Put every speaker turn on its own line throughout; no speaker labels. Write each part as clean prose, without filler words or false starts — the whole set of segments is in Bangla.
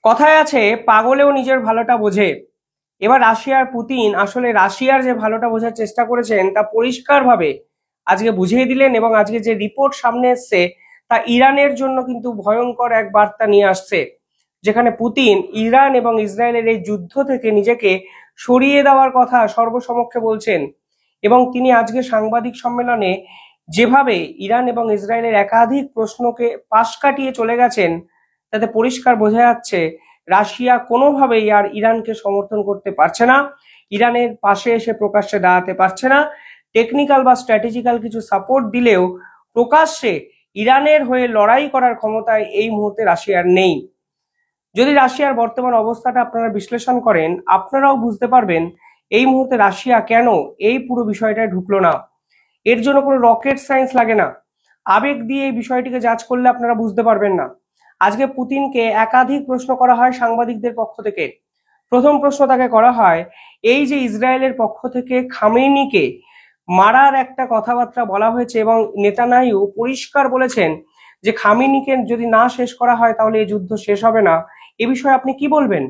কথায় আছে পাগলেও নিজের ভালোটা বোঝে। এবার রাশিয়ার পুতিন আসলে রাশিয়ার যে ভালোটা বোঝার চেষ্টা করেছেন তা পরিষ্কারভাবে আজকে বুঝিয়ে দিলেন, এবং আজকে যে রিপোর্ট সামনে এসছে তা ইরানের জন্য কিন্তু ভয়ঙ্কর এক বার্তা নিয়ে আসছে, যেখানে পুতিন ইরান এবং ইসরায়েলের এই যুদ্ধ থেকে নিজেকে সরিয়ে দেওয়ার কথা সর্বসমক্ষে বলছেন। এবং তিনি আজকে সাংবাদিক সম্মেলনে যেভাবে ইরান এবং ইসরায়েলের একাধিক প্রশ্নকে পাশ কাটিয়ে চলে গেছেন, তাতে পরিষ্কার বোঝা যাচ্ছে রাশিয়া কোনোভাবেই আর ইরানকে সমর্থন করতে পারছে না, ইরানের পাশে এসে প্রকাশ্যে দাঁড়াতে পারছে না। টেকনিক্যাল বা স্ট্র্যাটেজিক্যাল কিছু সাপোর্ট দিলেও প্রকাশ্যে ইরানের হয়ে লড়াই করার ক্ষমতায় এই মুহূর্তে রাশিয়ার নেই। যদি রাশিয়ার বর্তমান অবস্থাটা আপনারা বিশ্লেষণ করেন, আপনারাও বুঝতে পারবেন এই মুহূর্তে রাশিয়া কেন এই পুরো বিষয়টায় ঢুকলো না। এর জন্য কোনো রকেট সায়েন্স লাগে না, আবেগ দিয়ে এই বিষয়টিকে জাজ করলে আপনারা বুঝতে পারবেন না। আজকে পুতিনকে একাধিক প্রশ্ন করা হয় সাংবাদিকদের পক্ষ থেকে। প্রথম প্রশ্ন তাকে করা হয়, এই যে ইসরায়েলের পক্ষ থেকে খামেনিকে মারার একটা কথাবার্তা বলা হয়েছে এবং নেতানিয়াহু পরিষ্কার বলেছেন যে খামেনিকে যদি না শেষ করা হয় তাহলে এই যুদ্ধ শেষ হবে না, এ বিষয়ে আপনি কি বলবেন?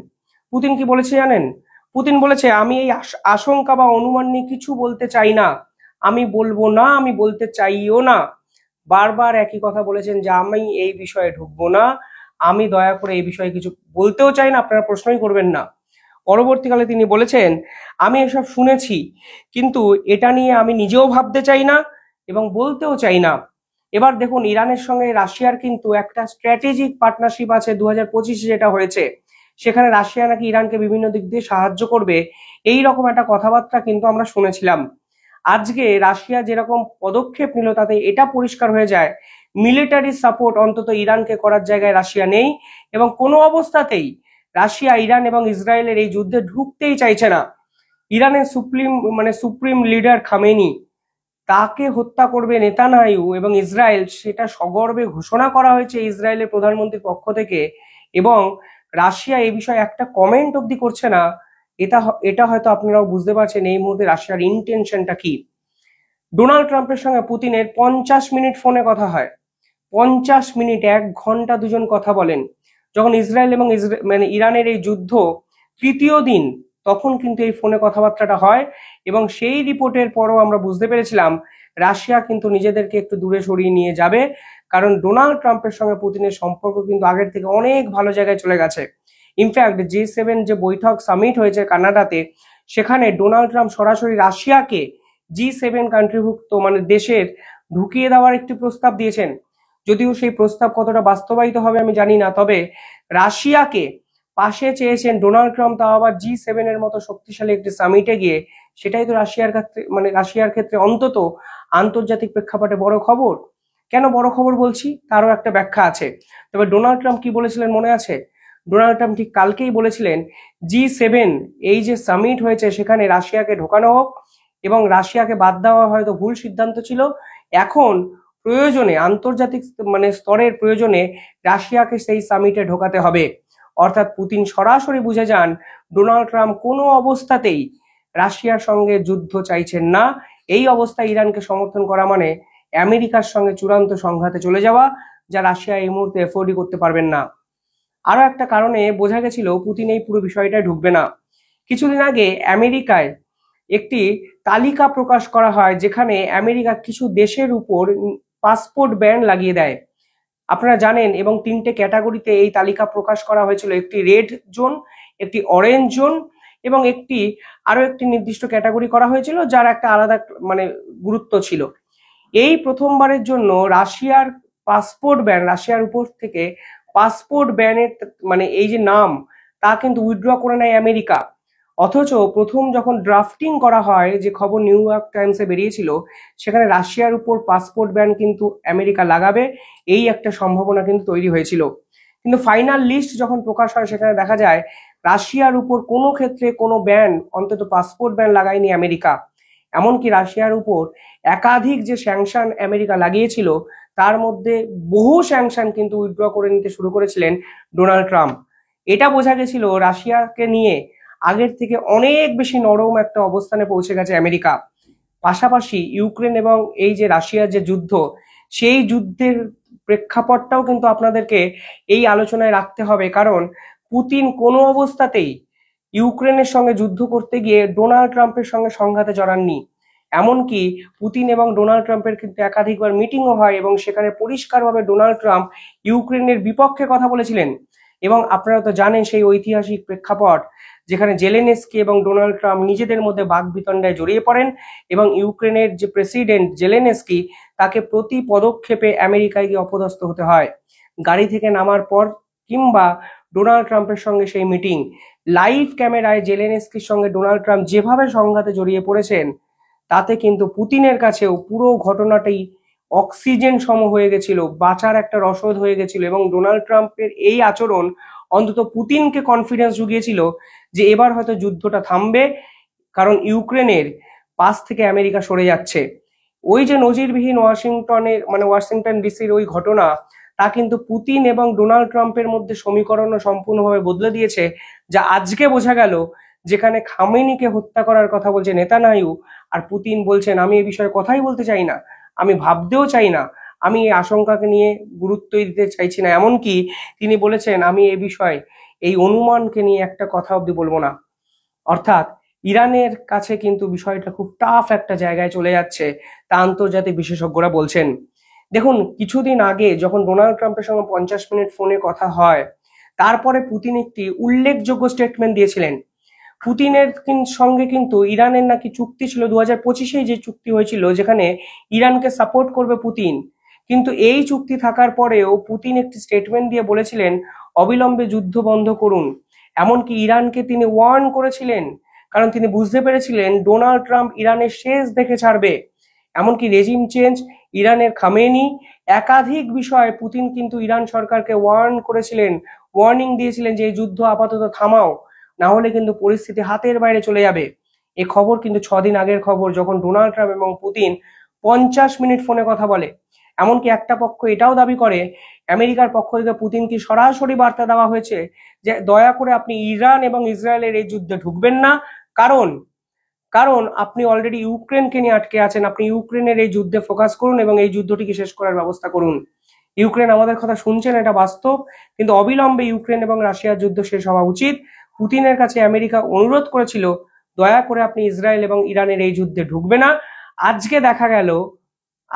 পুতিন কি বলেছে জানেন? পুতিন বলেছে, আমি এই আশঙ্কা বা অনুমান নিয়ে কিছু বলতে চাই না, আমি বলবো না, আমি বলতে চাইও না। বারবার একই কথা বলেছেন যে আমি এই বিষয়ে ঢুকবো না, আমি দয়া করে এই বিষয়ে কিছু বলতেও চাই না, আপনারা প্রশ্নই করবেন না। পরবর্তীকালে তিনি বলেছেন, আমি এসব শুনেছি, কিন্তু এটা নিয়ে আমি নিজেও ভাবতে চাই না এবং বলতেও চাই না। এবার দেখুন, ইরানের সঙ্গে রাশিয়ার কিন্তু একটা স্ট্র্যাটেজিক পার্টনারশিপ আছে 2025-এ যেটা হয়েছে, সেখানে রাশিয়া নাকি ইরানকে বিভিন্ন দিক দিয়ে সাহায্য করবে, এই রকম একটা কথাবার্তা কিন্তু আমরা শুনেছিলাম। আজকে রাশিয়া যেরকম পদক্ষেপ নিল তাতে এটা পরিষ্কার হয়ে যায় মিলিটারি সাপোর্ট অন্তত ইরানকে করার জায়গায় রাশিয়া নেই, এবং কোনো অবস্থাতেই রাশিয়া ইরান এবং ইসরায়েলের এই যুদ্ধে ঢুকতেই চাইছে না। ইরানের সুপ্রিম লিডার খামেনি, তাকে হত্যা করবে নেতানিয়াহু এবং ইসরায়েল, সেটা সগর্বে ঘোষণা করা হয়েছে ইসরায়েলের প্রধানমন্ত্রীর পক্ষ থেকে, এবং রাশিয়া এই বিষয়ে একটা কমেন্ট অবধি করছে না। এটা হয়তো আপনারাও বুঝতে পারছেন এই মুহূর্তে রাশিয়ার ইন্টেনশনটা কি। ডোনাল্ড ট্রাম্পের সঙ্গে পুতিনের 50 মিনিট ফোনে কথা হয়। 50 মিনিট, 1 ঘন্টা দুজন কথা বলেন। যখন ইসরায়েল এবং ইরানের এই যুদ্ধ তৃতীয় দিন, তখন কিন্তু এই ফোনে কথাবার্তাটা হয়, এবং সেই রিপোর্টের পরও আমরা বুঝতে পেরেছিলাম রাশিয়া কিন্তু নিজেদেরকে একটু দূরে সরিয়ে নিয়ে যাবে, কারণ ডোনাল্ড ট্রাম্পের সঙ্গে পুতিনের সম্পর্ক কিন্তু আগের থেকে অনেক ভালো জায়গায় চলে গেছে। ইনফ্যাক্ট G7 যে বৈঠক সামিট হয়েছে কানাডাতে, সেখানে ডোনাল্ড ট্রাম্প সরাসরি রাশিয়াকে G7 কান্ট্রিভুক্ত দেশের ঢুকিয়ে দেওয়ার একটি প্রস্তাব দিয়েছেন। যদিও সেই প্রস্তাব কতটা বাস্তবায়িত হবে আমি জানি না, তবে রাশিয়াকে পাশে চেয়েছেন ডোনাল্ড ট্রাম্প, তাও আবার G7 এর মতো শক্তিশালী একটি সামিটে গিয়ে। সেটাই তো রাশিয়ার ক্ষেত্রে রাশিয়ার ক্ষেত্রে অন্তত আন্তর্জাতিক প্রেক্ষাপটে বড় খবর। কেন বড় খবর বলছি তারও একটা ব্যাখ্যা আছে। তবে ডোনাল্ড ট্রাম্প কি বলেছিলেন মনে আছে? ডোনাল্ড ট্রাম্প ঠিক কালকেই বলেছিলেন G7 এই যে সামিট হয়েছে সেখানে রাশিয়াকে ঢোকানো হোক, এবং রাশিয়াকে বাদ দেওয়া হয়তো ভুল সিদ্ধান্ত ছিল। এখন প্রয়োজনে আন্তর্জাতিক স্তরের প্রয়োজনে রাশিয়াকে সেই সামিটে ঢোকাতে হবে। অর্থাৎ পুতিন সরাসরি বুঝে যান ডোনাল্ড ট্রাম্প কোনো অবস্থাতেই রাশিয়ার সঙ্গে যুদ্ধ চাইছেন না। এই অবস্থায় ইরানকে সমর্থন করা মানে আমেরিকার সঙ্গে চূড়ান্ত সংঘাতে চলে যাওয়া, যা রাশিয়া এই মুহূর্তে এফোর্ডই করতে পারবেন না। আরো একটা কারণে বোঝা গেছিল পুতিন এই পুরো বিষয়টায় ঢুকবে না। কিছুদিন আগে আমেরিকায় একটি তালিকা প্রকাশ করা হয়, যেখানে আমেরিকা কিছু দেশের উপর পাসপোর্ট ব্যান লাগিয়ে দেয়, আপনারা জানেন, এবং 3টে ক্যাটাগরিতে এই তালিকা প্রকাশ করা হয়েছিল। একটি রেড জোন, একটি অরেঞ্জ জোন, এবং আরো একটি নির্দিষ্ট ক্যাটাগরি করা হয়েছিল যার একটা আলাদা গুরুত্ব ছিল। এই প্রথমবারের জন্য রাশিয়ার রাশিয়ার উপর থেকে পাসপোর্ট ব্যানের এই যে নাম, তা কিন্তু উইথড্র করে নেয় আমেরিকা। অথচ প্রথম যখন ড্রাফটিং করা হয়, যে খবর নিউ ইয়র্ক টাইমসে বেরিয়েছিল, সেখানে রাশিয়ার উপর পাসপোর্ট ব্যান কিন্তু আমেরিকা লাগাবে, এই একটা সম্ভাবনা কিন্তু তৈরি হয়েছিল। কিন্তু ফাইনাল লিস্ট যখন প্রকাশ হয়, সেখানে দেখা যায় রাশিয়ার উপর কোনো ক্ষেত্রে কোনো ব্যান, অন্তত পাসপোর্ট ব্যান লাগায়নি আমেরিকা। এমনকি রাশিয়ার উপর একাধিক যে স্যাংশন আমেরিকা লাগিয়েছিল, তার মধ্যে বহু স্যাংশন কিন্তু উইথড্র করে নিতে শুরু করেছিলেন ডোনাল্ড ট্রাম্প। এটা বোঝা গেছিল রাশিয়াকে নিয়ে আগের থেকে অনেক বেশি নরম একটা অবস্থানে পৌঁছে গেছে আমেরিকা। পাশাপাশি ইউক্রেন এবং এই যে রাশিয়ার যে যুদ্ধ, সেই যুদ্ধের প্রেক্ষাপটটাও কিন্তু আপনাদেরকে এই আলোচনায় রাখতে হবে, কারণ পুতিন কোনো অবস্থাতেই ইউক্রেনের সঙ্গে যুদ্ধ করতে গিয়ে ডোনাল্ড ট্রাম্পের সঙ্গে সংঘাতে জড়াননি। এমনকি পুতিন এবং ডোনাল্ড ট্রাম্পের কিন্তু একাধিকবার মিটিংও হয় এবং সেখানে পরিষ্কারভাবে ডোনাল্ড ট্রাম্প ইউক্রেনের বিপক্ষে কথা বলেছিলেন। এবং আপনারা তো জানেন সেই ঐতিহাসিক প্রেক্ষাপট যেখানে জেলেনস্কি এবং ডোনাল্ড ট্রাম্প নিজেদের মধ্যে বাকবিতণ্ডায় জড়িয়ে পড়েন এবং ইউক্রেনের যে প্রেসিডেন্ট জেলেনস্কি তাকে প্রতি পদক্ষেপে আমেরিকায় গিয়ে অপদস্থ হতে হয়। গাড়ি থেকে নামার পর কিংবা ডোনাল্ড ট্রাম্পের সঙ্গে সেই মিটিং, লাইভ ক্যামেরায় জেলেনস্কির সঙ্গে ডোনাল্ড ট্রাম্প যেভাবে সংঘাতে জড়িয়ে পড়েছেন তাতে কিন্তু পুতিনের কাছেও পুরো ঘটনাটাই অক্সিজেন সম হয়ে গেছিল, বাঁচার একটা রসদ হয়ে গেছিল। এবং ডোনাল্ড ট্রাম্পের এই আচরণ অন্তত পুতিনকে কনফিডেন্স জুগিয়েছিল যে এবার হয়তো যুদ্ধটা থামবে, কারণ ইউক্রেনের পাশ থেকে আমেরিকা সরে যাচ্ছে। ওই যে নজিরবিহীন ওয়াশিংটন ডিসির ওই ঘটনা, তা কিন্তু পুতিন এবং ডোনাল্ড ট্রাম্পের মধ্যে সমীকরণও সম্পূর্ণভাবে বদলে দিয়েছে। যা আজকে বোঝা গেল, যেখানে খামেনিকে হত্যা করার কথা বলছে নেতানিয়াহু, আর পুতিন বলছেন আমি এই বিষয়ে কথাই বলতে চাই না, আমি ভাবতেও চাই না, আমি এই আশঙ্কাকে নিয়ে গুরুত্বই দিতে চাইছি না। এমনকি তিনি বলেছেন আমি এই বিষয়ে এই অনুমানকে নিয়ে একটা কথা অব্দি বলবো না। অর্থাৎ ইরানের কাছে কিন্তু বিষয়টা খুব টাফ একটা জায়গায় চলে যাচ্ছে, তা আন্তর্জাতিক বিশেষজ্ঞরা বলছেন। দেখুন, কিছুদিন আগে যখন ডোনাল্ড ট্রাম্পের সঙ্গে 50 মিনিট ফোনে কথা হয়, তারপরে পুতিন একটি উল্লেখযোগ্য স্টেটমেন্ট দিয়েছিলেন। পুতিনের সঙ্গে কিন্তু ইরানের নাকি চুক্তি ছিল 2025-এ, যে চুক্তি হয়েছিল যেখানে ইরানকে সাপোর্ট করবে পুতিন। কিন্তু এই চুক্তি থাকার পরেও পুতিন একটি স্টেটমেন্ট দিয়ে বলেছিলেন অবিলম্বে যুদ্ধ বন্ধ করুন। এমনকি ইরানকে তিনি ওয়ার্ন করেছিলেন, কারণ তিনি বুঝতে পেরেছিলেন ডোনাল্ড ট্রাম্প ইরানের শেষ দেখে ছাড়বে। এমনকি রেজিম চেঞ্জ, ইরানের খামেনি, একাধিক বিষয়ে পুতিন কিন্তু ইরান সরকারকে ওয়ার্ন করেছিলেন, ওয়ার্নিং দিয়েছিলেন যে এই যুদ্ধ আপাতত থামাও, না হলে কিন্তু পরিস্থিতি হাতের বাইরে চলে যাবে। এই খবর কিন্তু 6 দিন আগের খবর, যখন ডোনাল্ড ট্রাম্প এবং পুতিন 50 মিনিট ফোনে কথা বলে। এমনকি একটা পক্ষ এটাও দাবি করে, আমেরিকার পক্ষ থেকে পুতিনকে সরাসরি বার্তা দেওয়া হয়েছে যে দয়া করে আপনি ইরান এবং ইসরায়েলের এই যুদ্ধে ঢুকবেন না, কারণ কারণ আপনি অলরেডি ইউক্রেনকে নিয়ে আটকে আছেন, আপনি ইউক্রেনের এই যুদ্ধে ফোকাস করুন এবং এই যুদ্ধটিকে শেষ করার ব্যবস্থা করুন। ইউক্রেন আমাদের কথা শুনছেন, এটা বাস্তব, কিন্তু অবিলম্বে ইউক্রেন এবং রাশিয়ার যুদ্ধ শেষ হওয়া উচিত। পুতিনের কাছে আমেরিকা অনুরোধ করেছিল দয়া করে আপনি ইসরায়েল এবং ইরানের এই যুদ্ধে ঢুকবে না।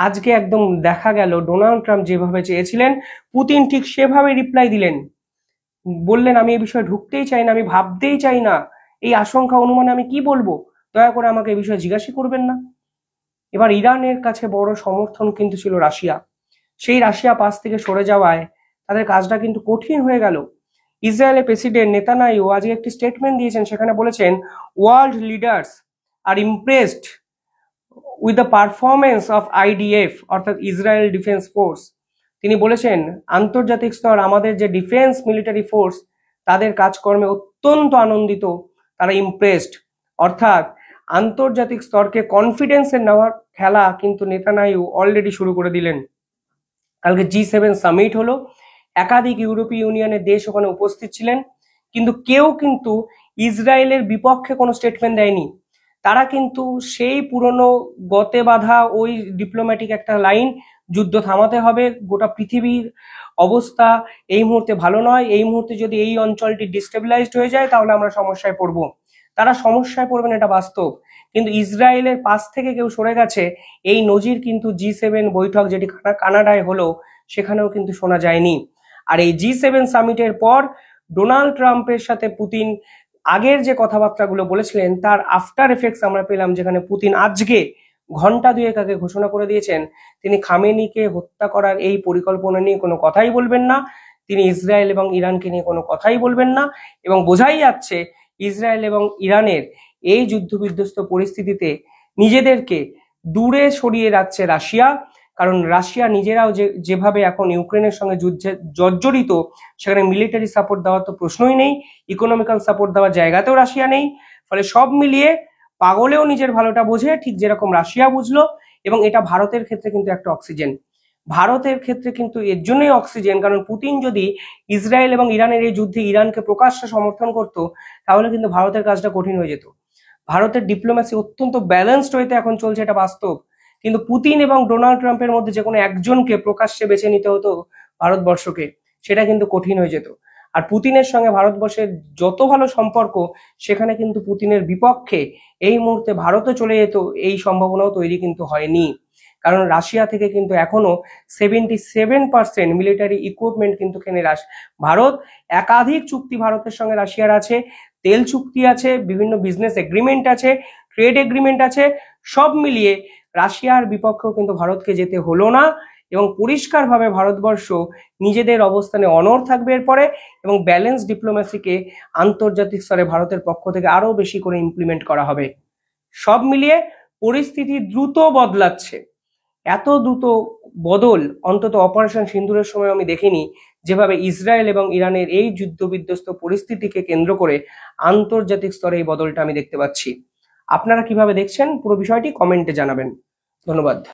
আজকে একদম দেখা গেল ডোনাল্ড ট্রাম্প যেভাবে চেয়েছিলেন, পুতিন ঠিক সেভাবে রিপ্লাই দিলেন, বললেন আমি এই বিষয়ে ঢুকতেই চাই না, আমি ভাবতেই চাই না, এই আশঙ্কা অনুমানে আমি কি বলবো, দয়া করে আমাকে এই বিষয়ে জিজ্ঞাসা করবেন না। এবার ইরানের কাছে বড় সমর্থন কিন্তু ছিল রাশিয়া। সেই রাশিয়া পাশ থেকে সরে যাওয়ায় তাদের কাজটা কিন্তু কঠিন হয়ে গেল। ইসরায়েলের প্রেসিডেন্ট নেতানিয়াহু আজকে একটি স্টেটমেন্ট দিয়েছেন, সেখানে বলেছেন world leaders R impressed with the performance of IDF, অর্থাৎ ইসরায়েল ডিফেন্স ফোর্স। তিনি বলেছেন আন্তর্জাতিক স্তর আমাদের যে ডিফেন্স মিলিটারি ফোর্স তাদের কাজকর্মে অত্যন্ত আনন্দিত, তারা ইমপ্রেসড। অর্থাৎ আন্তর্জাতিক স্তরকে কনফিডেন্সে নেওয়ার খেলা কিন্তু নেতানিয়াহু অলরেডি শুরু করে দিলেন। কালকে G7 সামিট হলো, একাধিক ইউরোপীয় ইউনিয়নের দেশ ওখানে উপস্থিত ছিলেন, কিন্তু কেউ কিন্তু ইসরায়েলের বিপক্ষে কোনো স্টেটমেন্ট দেয়নি। তারা কিন্তু সেই পুরনো গতে বাঁধা ওই ডিপ্লোম্যাটিক একটা লাইন, যুদ্ধ থামাতে হবে, গোটা পৃথিবীর অবস্থা এই মুহূর্তে ভালো নয়, এই মুহূর্তে যদি এই অঞ্চলটি ডিস্টেবিলাইজড হয়ে যায় তাহলে আমরা সমস্যায় পড়বো। তারা সমস্যায় পড়বেন, এটা বাস্তব, কিন্তু ইসরায়েলের পাশ থেকে কেউ সরে গেছে এই নজির কিন্তু G7 বৈঠক যেটি কানাডায় হলো সেখানেও কিন্তু শোনা যায়নি। আর এই G7 সামিটের পর ডোনাল্ড ট্রাম্পের সাথে পুতিন আগের যে কথাবার্তাগুলো বলেছিলেন তার আফটার এফেক্টস আমরা পেলাম, যেখানে পুতিন আজকে ঘন্টা দুয়েক আগে ঘোষণা করে দিয়েছেন তিনি খামেনিকে হত্যা করার এই পরিকল্পনা নিয়ে কোনো কথাই বলবেন না, তিনি ইসরায়েল এবং ইরানকে নিয়ে কোনো কথাই বলবেন না। এবং বোঝাই যাচ্ছে ইসরায়েল এবং ইরানের এই যুদ্ধবিধ্বস্ত পরিস্থিতিতে নিজেদেরকে দূরে সরিয়ে রাখছে রাশিয়া, কারণ রাশিয়া নিজেরাও যেভাবে এখন ইউক্রেনের সঙ্গে যুদ্ধে জর্জরিত, সেখানে মিলিটারি সাপোর্ট দেওয়ার তো প্রশ্নই নেই, ইকোনমিক্যাল সাপোর্ট দেওয়ার জায়গাতেও রাশিয়া নেই। ফলে সব মিলিয়ে পাগলেও নিজের ভালোটা বোঝে, ঠিক যেরকম রাশিয়া বুঝলো। এবং এটা ভারতের ক্ষেত্রে কিন্তু একটা অক্সিজেন, ভারতের ক্ষেত্রে কিন্তু এর জন্যই অক্সিজেন, কারণ পুতিন যদি ইসরায়েল এবং ইরানের এই যুদ্ধে ইরানকে প্রকাশ্যে সমর্থন করতো তাহলে কিন্তু ভারতের কাজটা কঠিন হয়ে যেত। ভারতের ডিপ্লোম্যাসি অত্যন্ত ব্যালেন্সড হইতে এখন চলছে, এটা বাস্তব, কিন্তু পুতিন এবং ডোনাল্ড ট্রাম্পের মধ্যে যে কোনো একজনকে প্রকাশ্যে বেছে নিতে হতো ভারতবর্ষকে, সেটা কিন্তু কঠিন হয়ে যেত। আর পুতিনের সঙ্গে ভারতবর্ষের যত ভালো সম্পর্ক, সেখানে কিন্তু পুতিনের বিপক্ষে এই মুহূর্তে ভারতও চলে যেত, এই সম্ভাবনাও তৈরি কিন্তু হয়নি। কারণ রাশিয়া থেকে কিন্তু এখনো 77% মিলিটারি ইকুইপমেন্ট কিন্তু কেনে ভারত। একাধিক চুক্তি ভারতের সঙ্গে রাশিয়ার আছে, তেল চুক্তি আছে, বিভিন্ন বিজনেস এগ্রিমেন্ট আছে, ট্রেড এগ্রিমেন্ট আছে। সব মিলিয়ে রাশিয়ার বিপক্ষেও কিন্তু ভারতকে যেতে হলো না, এবং পরিষ্কারভাবে ভারতবর্ষ নিজেদের অবস্থানে অনড় থাকবে এরপরে, এবং ব্যালেন্স ডিপ্লোম্যাসিকে আন্তর্জাতিক স্তরে ভারতের পক্ষ থেকে আরো বেশি করে ইমপ্লিমেন্ট করা হবে। সব মিলিয়ে পরিস্থিতি দ্রুত বদলাচ্ছে। এত দ্রুত বদল অন্তত অপারেশন সিন্দুরের সময় আমি দেখিনি, যেভাবে ইসরায়েল এবং ইরানের এই যুদ্ধবিধ্বস্ত পরিস্থিতিকে কেন্দ্র করে আন্তর্জাতিক স্তরে এই বদলটা আমি দেখতে পাচ্ছি। আপনারা কিভাবে দেখছেন পুরো বিষয়টি কমেন্টে জানাবেন। ধন্যবাদ।